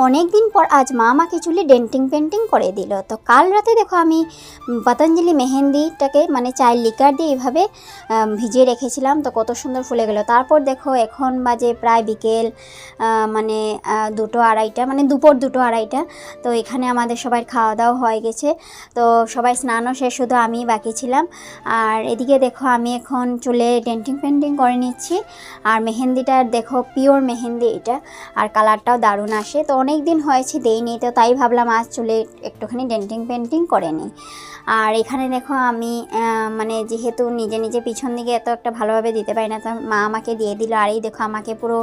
অনেক দিন পর আজ মা আমাকে চুলে ডেন্টিং পেন্টিং করে দিল। তো কাল রাতে দেখো আমি পতঞ্জলি মেহেন্দিটাকে মানে চায়ের লিকার দিয়ে এইভাবে ভিজিয়ে রেখেছিলাম, তো কত সুন্দর ফুলে গেল। তারপর দেখো এখন বাজে প্রায় বিকেল মানে 2-2:30 মানে দুপুর 2-2:30। তো এখানে আমাদের সবাই খাওয়া দাওয়া হয়ে গেছে, তো সবাই স্নানও শেষ, শুধু আমি বাকি ছিলাম। আর এদিকে দেখো আমি এখন চুলে ডেন্টিং পেন্টিং করে নিচ্ছি। আর মেহেন্দিটা দেখো পিওর মেহেন্দি এটা, আর কালারটাও দারুণ আসে। তো অনেক দিন হয়েছে দেইনি, তো তাই ভাবলাম আজ চুলে একটুখানি ডেন্টিং পেন্টিং করে নিই। আর এখানে দেখো আমি মানে যেহেতু নিজে নিজে পিছন দিকে এত একটা ভালোভাবে দিতে পারি না, তো মা আমাকে দিয়ে দিল। আর এই দেখো আমাকে পুরো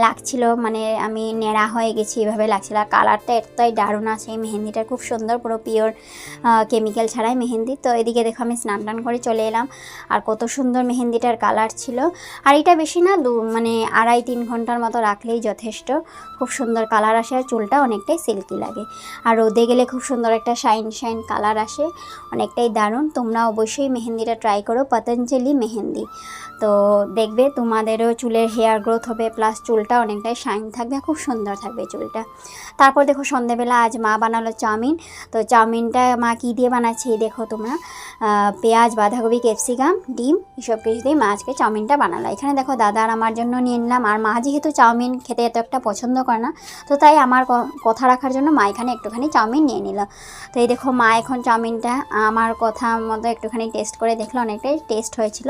লাগছিল, মানে আমি নেড়া হয়ে গেছি এভাবে লাগছিল। আর কালারটা এতটাই দারুণ আছে এই মেহেন্দিটা, খুব সুন্দর, পুরো পিওর কেমিক্যাল ছাড়াই মেহেন্দি। তো এদিকে দেখো আমি স্নান টান করে চলে এলাম। আর কত সুন্দর মেহেন্দিটার কালার ছিল। আর এটা বেশি না, মানে 2.5-3 ঘন্টার মতো রাখলেই যথেষ্ট, খুব সুন্দর কালার আসে। আর চুলটা অনেকটাই সিল্কি লাগে, আর রোদে গেলে খুব সুন্দর একটা শাইন কালার আসে, অনেকটাই দারুণ। তোমরা অবশ্যই মেহেন্দিটা ট্রাই করো, পতঞ্জলি মেহেন্দি। তো দেখবে তোমাদেরও চুলের হেয়ার গ্রোথ হবে, প্লাস চুলটা অনেকটাই শাইন থাকবে, খুব সুন্দর থাকবে চুলটা। তারপর দেখো সন্ধ্যেবেলা আজ মা বানালো চাউমিন। তো চাউমিনটা মা কী দিয়ে বানাচ্ছে দেখো তোমরা, পেঁয়াজ, বাঁধাকপি, ক্যাপসিকাম, ডিম এসব কিছু দিয়ে মা আজকে চাউমিনটা বানালো। এখানে দেখো দাদা আর আমার জন্য নিয়ে নিলাম। আর মা যেহেতু চাউমিন খেতে এত একটা পছন্দ করে না, তো তাই আমার কথা রাখার জন্য মা এখানে একটুখানি চাউমিন নিয়ে নিল। তো এই দেখো মা এখন চাউমিনটা আমার কথা মতো একটুখানি টেস্ট করে দেখলো, অনেকটাই টেস্ট হয়েছিল।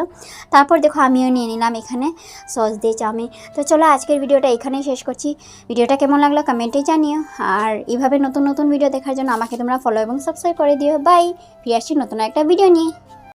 তারপর দেখো আমিও নিয়ে নিলাম এখানে সস দিয়ে চাউমিন। তো চলো আজকের ভিডিওটা এখানেই শেষ করছি। ভিডিওটা কেমন লাগলো কমেন্টে জানিও। আর এইভাবে নতুন নতুন ভিডিও দেখার জন্য আমাকে তোমরা ফলো এবং সাবস্ক্রাইব করে দিও। বাই, ফিরে আসছি নতুন একটা ভিডিও নিয়ে।